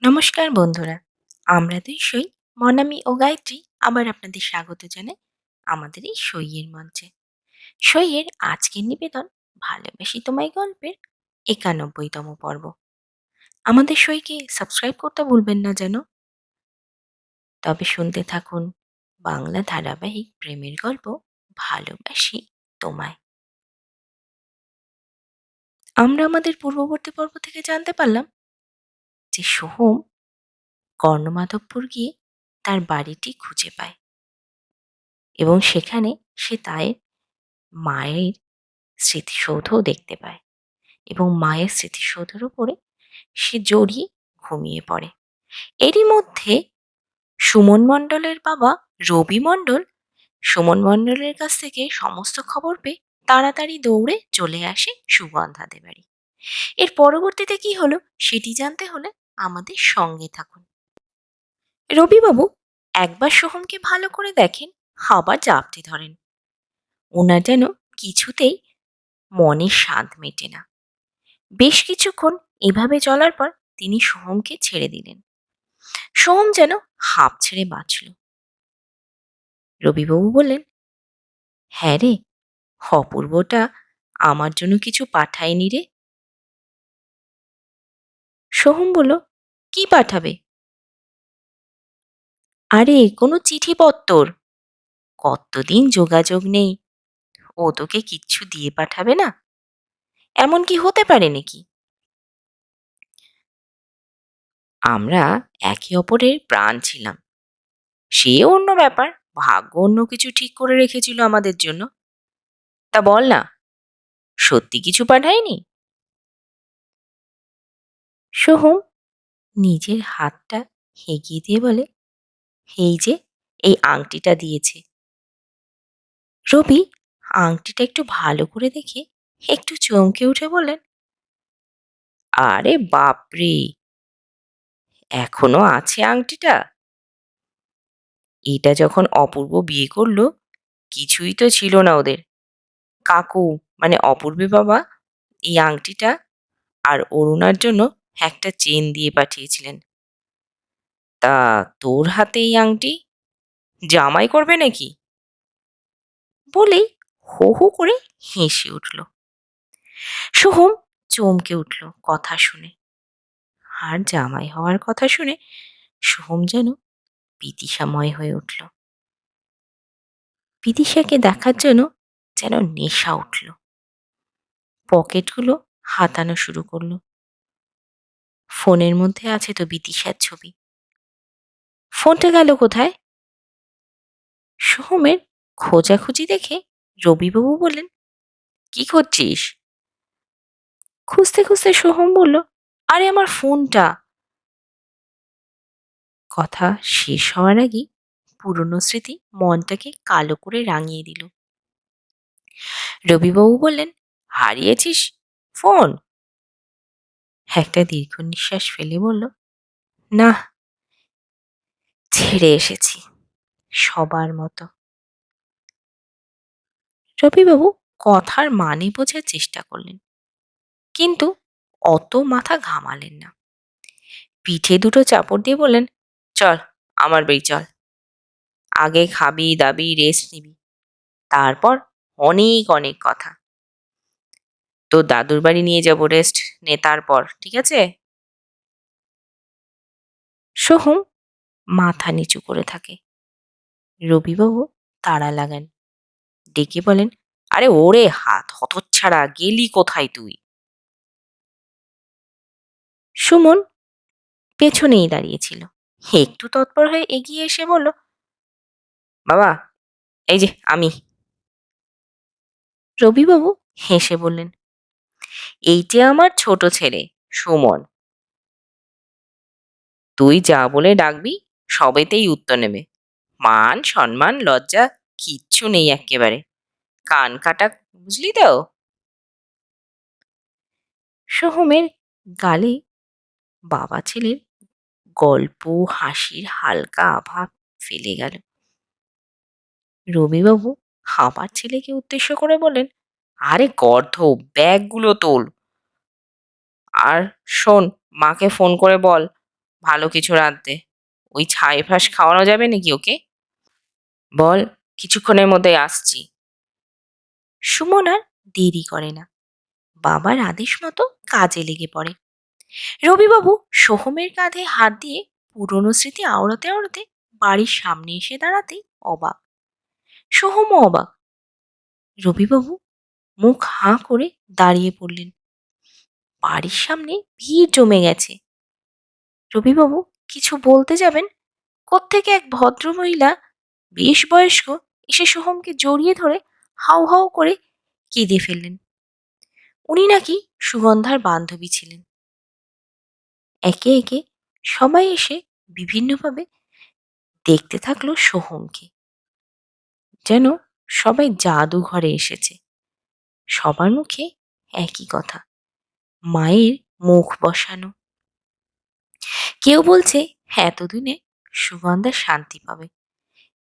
নমস্কার বন্ধুরা, আমরা দুই সই মনামি ও গায়ত্রী আবার আপনাদের স্বাগত জানাই আমাদের এই সইয়ের মঞ্চে। সইয়ের আজকের নিবেদন ভালোবাসি তোমায় গল্পের ৯১তম পর্ব। আমাদের সইকে সাবস্ক্রাইব করতে ভুলবেন না যেন। তবে শুনতে থাকুন বাংলা ধারাবাহিক প্রেমের গল্প ভালোবাসি তোমায়। আমরা আমাদের পূর্ববর্তী পর্ব থেকে জানতে পারলাম যে সোহম কর্ণমাধবপুর গিয়ে তার বাড়িটি খুঁজে পায় এবং সেখানে সে তার মায়ের স্মৃতিসৌধও দেখতে পায় এবং মায়ের স্মৃতিসৌধের উপরে সে জড়িয়ে ঘুমিয়ে পড়ে। এরই মধ্যে সুমন মণ্ডলের বাবা রবি মণ্ডল সুমন মণ্ডলের কাছ থেকে সমস্ত খবর পেয়ে তাড়াতাড়ি দৌড়ে চলে আসে সুগন্ধাদের বাড়ি। এর পরবর্তীতে কি হলো সেটি জানতে হলে আমাদের সঙ্গে থাকুন। রবিবাবু একবার সোহমকে ভালো করে দেখেন, আবার জাপটে ধরেন। ওনার যেন কিছুতেই মনের স্বাদ মেটে না। বেশ কিছুক্ষণ এভাবে চলার পর তিনি সোহমকে ছেড়ে দিলেন। সোহম যেন হাঁপ ছেড়ে বাঁচল। রবিবাবু বললেন, হ্যাঁ রে, অপূর্বটা আমার জন্য কিছু পাঠায়নি রে। সোহম বলল, কি পাঠাবে? আরে কোনো চিঠিপত্তর, কতদিন যোগাযোগ নেই, ও তোকে কিচ্ছু দিয়ে পাঠাবে না? এমন কি হতে পারে নাকি? আমরা একে অপরের প্রাণ ছিলাম, সে অন্য ব্যাপার, ভাগ্য অন্য কিছু ঠিক করে রেখেছিল আমাদের জন্য। তা বল না, সত্যি কিছু পাঠায়নি? সোহম নিজের হাতটা এগিয়ে দিয়ে বলে, এই যে, এই আংটিটা দিয়েছে। রবি আংটিটা একটু ভালো করে দেখে একটু চমকে উঠে বললেন, আরে বাপরে, এখনো আছে আংটিটা? এটা যখন অপূর্ব বিয়ে করলো কিছুই তো ছিল না ওদের। কাকু মানে অপূর্বের বাবা এই আংটিটা আর অরুণার জন্য একটা চেন দিয়ে পাঠিয়েছিলেন। তা তোর হাতে এই আংটি জামাই করবে নাকি? বলেই হো হো করে হেসে উঠল। সোহম চমকে উঠল কথা শুনে, আর জামাই হওয়ার কথা শুনে সোহম যেন বিদিশাময় হয়ে উঠল। বিদিশাকে দেখার জন্য যেন নেশা উঠল। পকেটগুলো হাতানো শুরু করলো। ফোনের মধ্যে আছে তো বিদিশার ছবি। ফোনটা গেল কোথায়? সোহমের খোঁজাখুঁজি দেখে রবিবাবু বললেন, কি করছিস? খুঁজতে খুঁজতে সোহম বলল, আরে আমার ফোনটা। কথা শেষ হওয়ার আগেই পুরনো স্মৃতি মনটাকে কালো করে রাঙিয়ে দিল। রবিবাবু বললেন, হারিয়েছিস ফোন? একটা দীর্ঘ নিঃশ্বাস ফেলে বলল, না, ছেড়ে এসেছি সবার মতো। রবিবাবু কথার মানে বোঝার চেষ্টা করলেন, কিন্তু অত মাথা ঘামালেন না। পিঠে দুটো চাপড় দিয়ে বললেন, চল আমার বাড়ি চল। আগে খাবি দাবি রেস্ট নিবি, তারপর অনেক অনেক কথা। তোর দাদুর বাড়ি নিয়ে যাব, রেস্ট নে তারপর, ঠিক আছে? সোহম মাথা নিচু করে থাকে। রবিবাবু তাড়া লাগান, ডেকে বলেন, আরে ওরে হাত হতচ্ছাড়া, গেলি কোথায় তুই? সুমন পেছনেই দাঁড়িয়েছিল, একটু তৎপর হয়ে এগিয়ে এসে বলল, বাবা, এই যে আমি। রবিবাবু হেসে বললেন, এইটা আমার ছোট ছেলে সুমন, তুই যা বলে ডাকবি সবেতেই উত্তর নেবে। মান সম্মান লজ্জা কিচ্ছু নেই এক্কেবারে, কান কাটা, বুঝলি তো? সোহমের গালে বাবা ছেলের গল্প হাসির হালকা আভা ফেলে গেল। রবিবাবু আবার ছেলেকে উদ্দেশ্য করে বললেন, আরে গর্ধ, ব্যাগগুলো তোল। আর শোন, মাকে ফোন করে বল ভালো কিছু রাঁধতে। ওই ছাই ফাঁস খাওয়ানো যাবে নাকি ওকে? বল, কিছুক্ষণের মধ্যেই আসছি। সুমন আর দেরি করে না, বাবার আদেশ মতো কাজে লেগে পড়ে। রবিবাবু সোহমের কাঁধে হাত দিয়ে পুরনো স্মৃতি আওড়াতে আওড়াতে বাড়ির সামনে এসে দাঁড়াতেই অবাক। সোহমও অবাক। রবিবাবু মুখ হাঁ করে দাঁড়িয়ে পড়লেন। বাড়ির সামনে ভিড় জমে গেছে। রবিবাবু কিছু বলতে যাবেন, কোত্থেকে এক ভদ্রমহিলা বেশ বয়স্ক এসে সোহমকে জড়িয়ে ধরে হাউ হাউ করে কেঁদে ফেললেন। উনি নাকি সুগন্ধার বান্ধবী ছিলেন। একে একে সবাই এসে বিভিন্নভাবে দেখতে থাকলো সোহমকে, যেন সবাই জাদুঘরে এসেছে। সবার মুখে একই কথা, মায়ের মুখ বসানো। কেউ বলছে এতদিনে সুগন্ধা শান্তি পাবে,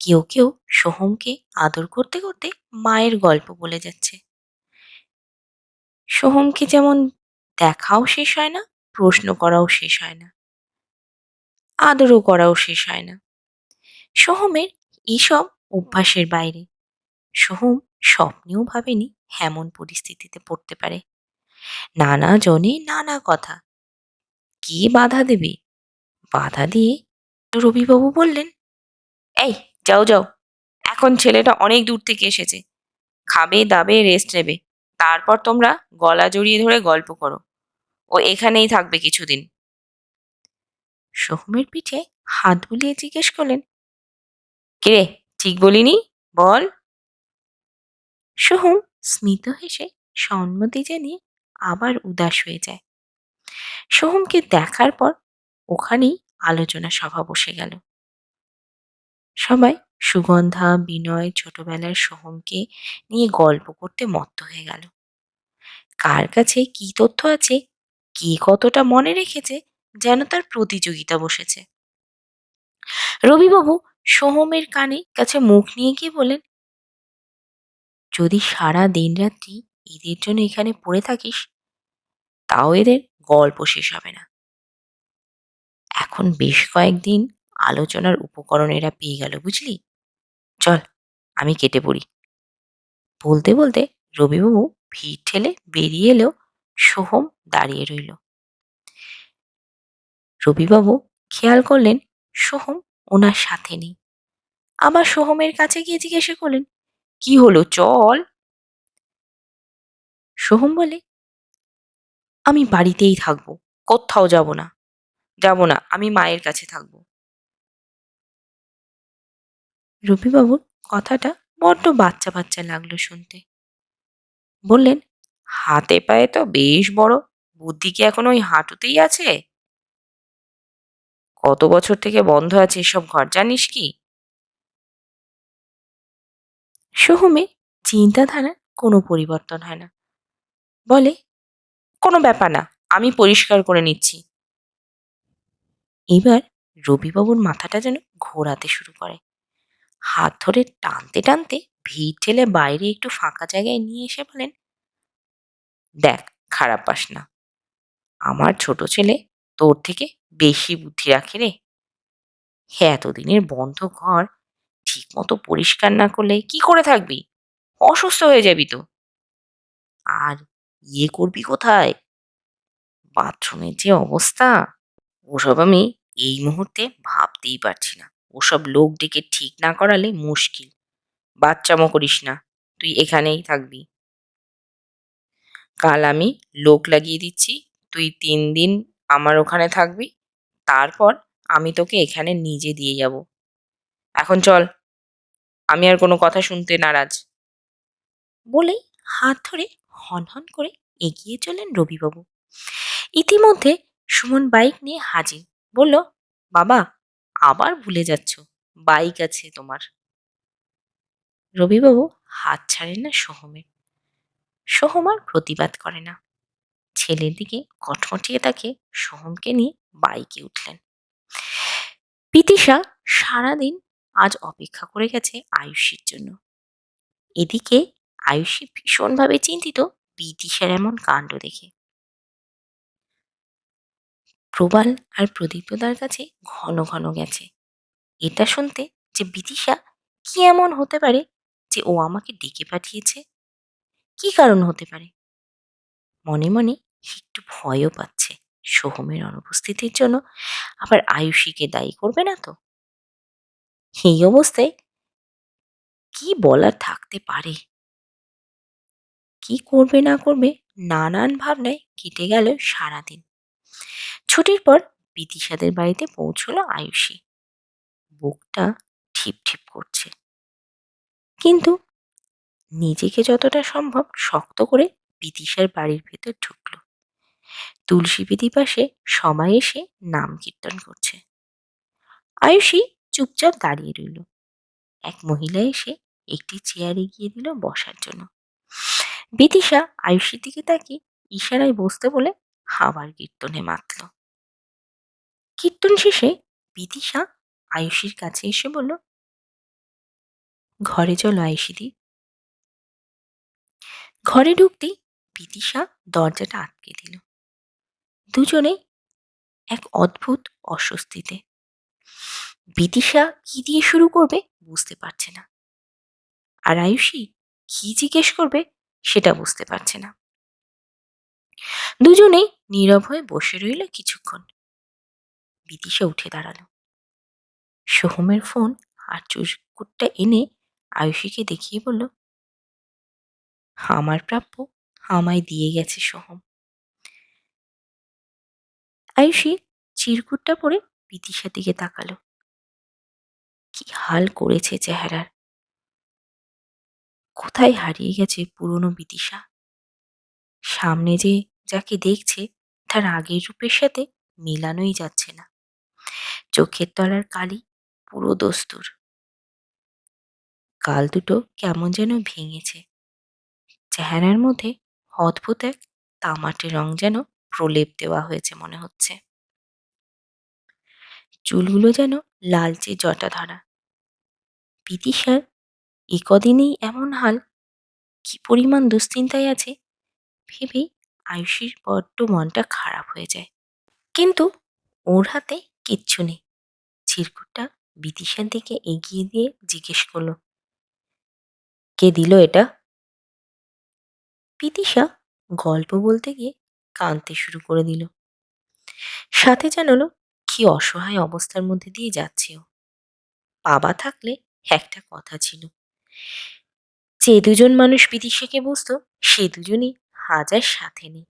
কেউ কেউ সোহমকে আদর করতে করতে মায়ের গল্প বলে যাচ্ছে। সোহমকে যেমন দেখাও শেষ হয় না, প্রশ্ন করাও শেষ হয় না, আদরও করাও শেষ হয় না। সোহমের এসব অভ্যাসের বাইরে সোহম স্বপ্নেও ভাবেনি এমন পরিস্থিতিতে পড়তে পারে। নানা জনে নানা কথা, কে বাধা দেবে? বাধা দিয়ে রবিবাবু বললেন, এই যাও যাও, এখন ছেলেটা অনেক দূর থেকে এসেছে, খাবে দাবে রেস্ট নেবে, তারপর তোমরা গলা জড়িয়ে ধরে গল্প করো। ও এখানেই থাকবে কিছুদিন। সোহমের পিঠে হাত বুলিয়ে জিজ্ঞেস করলেন, কিরে, ঠিক বলিনি? বল। সোহম স্মিত হেসে সম্মতি জানিয়ে আবার উদাস হয়ে যায়। সোহমকে দেখার পর ওখানেই আলোচনা সভা বসে গেল। সবাই সুগন্ধা, বিনয়, ছোটবেলার সোহমকে নিয়ে গল্প করতে মত্ত হয়ে গেল। কার কাছে কি তথ্য আছে, কে কতটা মনে রেখেছে, যেন তার প্রতিযোগিতা বসেছে। রবিবাবু সোহমের কানে কাছে মুখ নিয়ে গিয়ে বলেন, যদি সারা দিন রাত্রি এদের জন্য এখানে পড়ে থাকিস, তাও এদের গল্প শেষ হবে না। এখন বেশ কয়েকদিন আলোচনার উপকরণ এরা পেয়ে গেল, বুঝলি? চল, আমি কেটে পড়ি। বলতে বলতে রবিবাবু ভিড় ঠেলে বেরিয়ে এলেও সোহম দাঁড়িয়ে রইল। রবিবাবু খেয়াল করলেন সোহম ওনার সাথে নেই। আবার সোহমের কাছে গিয়ে জিজ্ঞাসা করলেন, কি হলো, চল। সোহম বলে, আমি বাড়িতেই থাকবো, কোথাও যাব না। যাব না, আমি মায়ের কাছে থাকবো। রবিবাবুর কথাটা বড্ড বাচ্চা বাচ্চা লাগলো শুনতে। বললেন, হাতে পায়ে তো বেশ বড়, বুদ্ধি কি এখন ওই হাঁটুতেই আছে? কত বছর থেকে বন্ধ আছে এসব ঘর, জানিস কি? সোহমে চিন্তাধারার কোনো পরিবর্তন হয় না। বলে, কোনো ব্যাপার না, আমি পরিষ্কার করে নিচ্ছি। এবার রবিবাবুর মাথাটা যেন ঘোরাতে শুরু করে। হাত ধরে টানতে টানতে ভিড় ঠেলে বাইরে একটু ফাঁকা জায়গায় নিয়ে এসে বলেন, দেখ, খারাপ পাস না, আমার ছোট ছেলে তোর থেকে বেশি বুদ্ধি রাখে রে। হ্যাঁ, এতদিনের বন্ধ ঘর ঠিক মতো পরিষ্কার না করলে কি করে থাকবি? অসুস্থ হয়ে যাবি তো। আর ইয়ে করবি কোথায়? বাথরুমের যে অবস্থা, ওসব আমি এই মুহূর্তে ভাবতেই পারছি না। ওসব লোক ডেকে ঠিক না করালে মুশকিল। বাচ্চামো করিস না, তুই এখানেই থাকবি। কাল আমি লোক লাগিয়ে দিচ্ছি, তুই 3 দিন আমার ওখানে থাকবি, তারপর আমি তোকে এখানে নিজে দিয়ে যাব। এখন চল, আমি আর কোনো কথা শুনতে নারাজ। বলেই হাত ধরে হনহন করে এগিয়ে চলেন রবিবাবু। ইতিমধ্যে সুমন বাইক নিয়ে হাজির। বলল, বাবা, আবার ভুলে যাচ্ছ, বাইক আছে তোমার। রবিবাবু হাত ছাড়েন না সোহমের। সোহম আর প্রতিবাদ করে না। ছেলের দিকে কটমটিয়ে তাকে সোহমকে নিয়ে বাইকে উঠলেন। পিতিশা সারাদিন আজ অপেক্ষা করে গেছে আয়ুষীর জন্য। এদিকে আয়ুষী ভীষণভাবে চিন্তিত বিদিশার এমন কাণ্ড দেখে। প্রবাল আর প্রদীপ্তদার কাছে ঘন ঘন গেছে এটা শুনতে যে বিদিশা কি এমন হতে পারে যে ও আমাকে ডেকে পাঠিয়েছে। কি কারণ হতে পারে? মনে মনে একটু ভয়ও পাচ্ছে সোহমের অনুপস্থিতির জন্য আবার আয়ুষীকে দায়ী করবে না তো। এই অবস্থায় কি বলার থাকতে পারে? কি করবে না করবে নানান ভাবনায় কেটে গেল সারাদিন। ছুটির পর বিদিশাদের বাড়িতে পৌঁছলো আয়ুষী। বুকটা ঠিপ ঠিপ করছে, কিন্তু নিজেকে যতটা সম্ভব শক্ত করে বিদিশার বাড়ির ভেতর ঢুকলো। তুলসী বেদি পাশে সবাই এসে নাম কীর্তন করছে। আয়ুষী চুপচাপ দাঁড়িয়ে রইল। এক মহিলা এসে একটি চেয়ার এগিয়ে দিল বসার জন্য। বিদিশা আয়ুষীর দিকে তাকিয়ে ইশারায় বসতে বলে আবার কীর্তনে মাতল। কীর্তন শেষে বিদিশা আয়ুষীর কাছে এসে বলল, ঘরে চলো আয়ুষীদি। ঘরে ঢুকতেই বিদিশা দরজাটা আটকে দিল। দুজনে এক অদ্ভুত অস্বস্তিতে। বিদিশা কি দিয়ে শুরু করবে বুঝতে পারছে না, আর আয়ুষী কি জিজ্ঞেস করবে সেটা বুঝতে পারছে না। দুজনেই নীরব হয়ে বসে রইল কিছুক্ষণ। বিদিশা উঠে দাঁড়ালো, সোহমের ফোন আর চুরকুটটা এনে আয়ুষীকে দেখিয়ে বলল, আমার প্রাপ্য আমায় দিয়ে গেছে সোহম। আয়ুষী চিরকুটটা পরে বিদিশার দিকে তাকালো। কি হাল করেছে চেহারার! কোথায় হারিয়ে গেছে পুরনো বিদিশা? সামনে যে যাকে দেখছে তার আগের রূপের সাথে মেলানোই যাচ্ছে না। চোখের তলার কালি পুরো দস্তুর, গাল দুটো কেমন যেন ভেঙেছে। চেহারার মধ্যে অদ্ভুত এক তামাটে রং যেন প্রলেপ দেওয়া হয়েছে মনে হচ্ছে। চুলগুলো যেন লালচে জটা ধরা। বিদিশার এ কদিনেই এমন হাল, কি পরিমাণ দুশ্চিন্তায় আছে ভেবেই আয়ুষীর বড্ড মনটা খারাপ হয়ে যায়। কিন্তু ওর হাতে কিচ্ছু নেই। চিরকুটটা বিদিশার দিকে এগিয়ে দিয়ে জিজ্ঞেস করলো, কে দিল এটা? বিদিশা গল্প বলতে গিয়ে কাঁদতে শুরু করে দিল। সাথে জানালো কি অসহায় অবস্থার মধ্যে দিয়ে যাচ্ছে ও। বাবা থাকলে একটা কথা ছিল, যে দুজন মানুষ বিদিশাকে বুঝতো সে দুজনই হাজার সাথে নেই।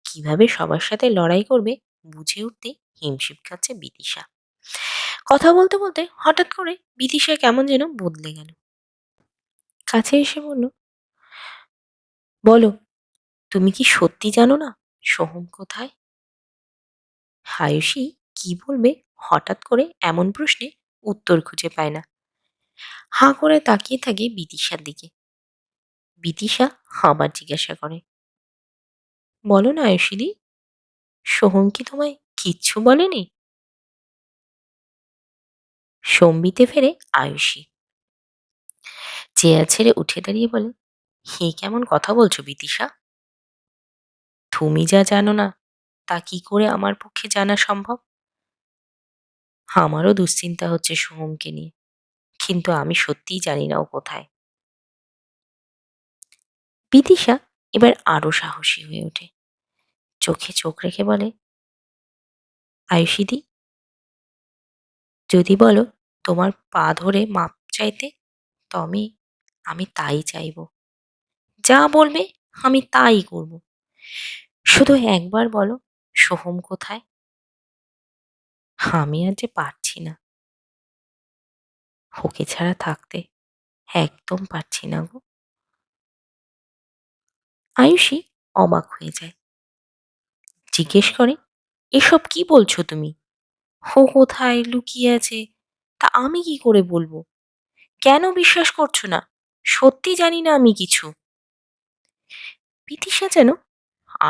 কিভাবে সবার সাথে লড়াই করবে বুঝে উঠতে হিমশিম খাচ্ছে বিদিশা। কথা বলতে বলতে হঠাৎ করে বিদিশা কেমন যেন বদলে গেল। কাছে এসে বলল, বলো, তুমি কি সত্যি জানো না সোহম কোথায়? আয়ুষী কি বলবে হঠাৎ করে এমন প্রশ্নে উত্তর খুঁজে পায় না। হাঁ করে তাকিয়ে থাকে বিদিশার দিকে। বিদিশা আবার জিজ্ঞাসা করে, বলো না আয়ুষীদি, সোহম কি তোমায় কিচ্ছু বলেনি? সম্বিতে ফেরে আয়ুষী। চেয়ার ছেড়ে উঠে দাঁড়িয়ে বলে, হে কেমন কথা বলছো বিদিশা? তুমি যা জানো না তা কি করে আমার পক্ষে জানা সম্ভব? আমারও দুশ্চিন্তা হচ্ছে সোহমকে নিয়ে, কিন্তু আমি সত্যিই জানি না ও কোথায়। বিদিশা এবার আরো সাহসী হয়ে ওঠে। চোখে চোখ রেখে বলে, আয়ুষীদি, যদি বলো তোমার পা ধরে মাপ চাইতে, তবে আমি তাই চাইব। যা বলবে আমি তাই করব। শুধু একবার বলো সোহম কোথায়? আমি আর যে পারছি না, ওকে ছাড়া থাকতে একদম পারছি না গো। আয়ুষী অবাক হয়ে যায়, জিজ্ঞেস করে, এসব কি বলছো তুমি? ও কোথায় লুকিয়ে আছে তা আমি কি করে বলবো? কেন বিশ্বাস করছো না? সত্যি জানি না আমি কিছু। বিদিশা যেন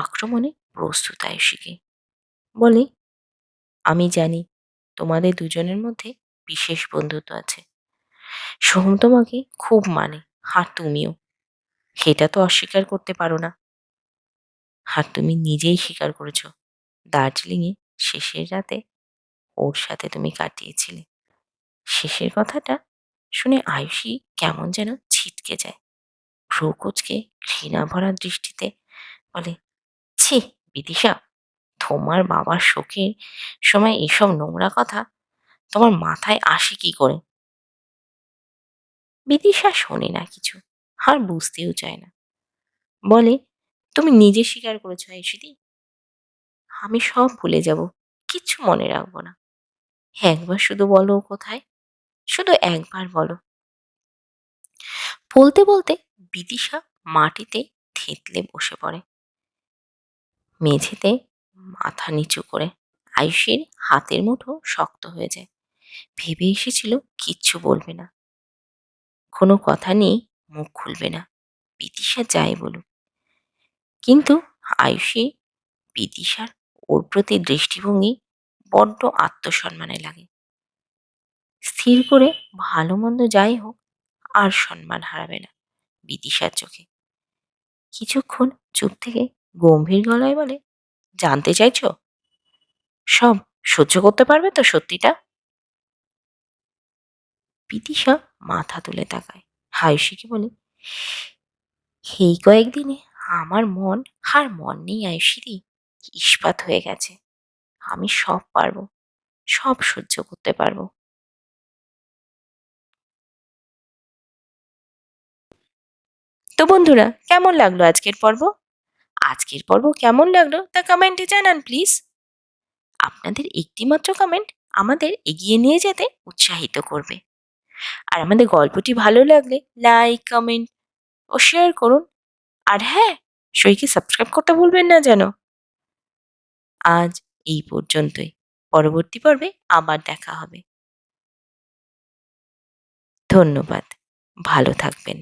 আক্রমণে প্রস্তুত আয়ুষীকে বলে, আমি জানি তোমাদের দুজনের মধ্যে বিশেষ বন্ধুত্ব আছে। সোহম তোমাকে খুব মানে, আর তুমিও। সেটা তো অস্বীকার করতে পারো না। আর তুমি নিজেই স্বীকার করেছো দার্জিলিংয়ে শেষের রাতে ওর সাথে তুমি কাটিয়েছিলে। শেষের কথাটা শুনে আয়ুষী কেমন যেন ছিটকে যায়। ভ্রু কুঁচকে ঘৃণা ভরা দৃষ্টিতে বলে, ছি বিদিশা, তোমার বাবার শোকের সময় এসব নোংরা কথা তোমার মাথায় আসে কি করে? বিদিশা শোনে না কিছু, আর বুঝতেও চায় না। বলে, তুমি নিজে স্বীকার করেছো আয়ুষীদি, আমি সব ভুলে যাব, কিচ্ছু মনে রাখবো না। একবার শুধু বলো ও কোথায়, শুধু একবার বলো। বলতে বলতে বিদিশা মাটিতে থেতলে বসে পড়ে, মেঝেতে মাথা নিচু করে। আয়ুষীর হাতের মুঠো শক্ত হয়ে যায়। ভেবে এসেছিল কিচ্ছু বলবে না, কোনো কথা নিয়ে মুখ খুলবে না, বিদিশা যাই বলুক। কিন্তু আয়ুষী বিদিশার ওর প্রতি দৃষ্টিভঙ্গি বড্ড আত্মসম্মানে লাগে। স্থির করে ভালো মন্দ যাই হোক, আর সম্মান হারাবে না বিদিশার চোখে। কিছুক্ষণ চুপ থেকে গম্ভীর গলায় বলে, জানতে চাইছো সব, সহ্য করতে পারবে তো সত্যিটা? বিদিশা মাথা তুলে তাকায়। আয়ুষীকে বলে, এই কয়েকদিনে আমার মন আর মন নেই আয়ুষীদি, ইস্পাত হয়ে গেছে। আমি সব পারবো, সব সহ্য করতে পারবো। তো বন্ধুরা, কেমন লাগলো আজকের পর্ব? আজকের পর্ব কেমন লাগলো তা কমেন্টে জানান প্লিজ। আপনাদের একটিমাত্র কমেন্ট আমাদের এগিয়ে নিয়ে যেতে উৎসাহিত করবে। আর আমাদের গল্পটি ভালো লাগলে লাইক, কমেন্ট ও শেয়ার করুন। আর হ্যাঁ, সইকে সাবস্ক্রাইব করতে ভুলবেন না যেন। আজ এই পর্যন্তই। পরবর্তী পর্বে আবার দেখা হবে। ধন্যবাদ। ভালো থাকবেন।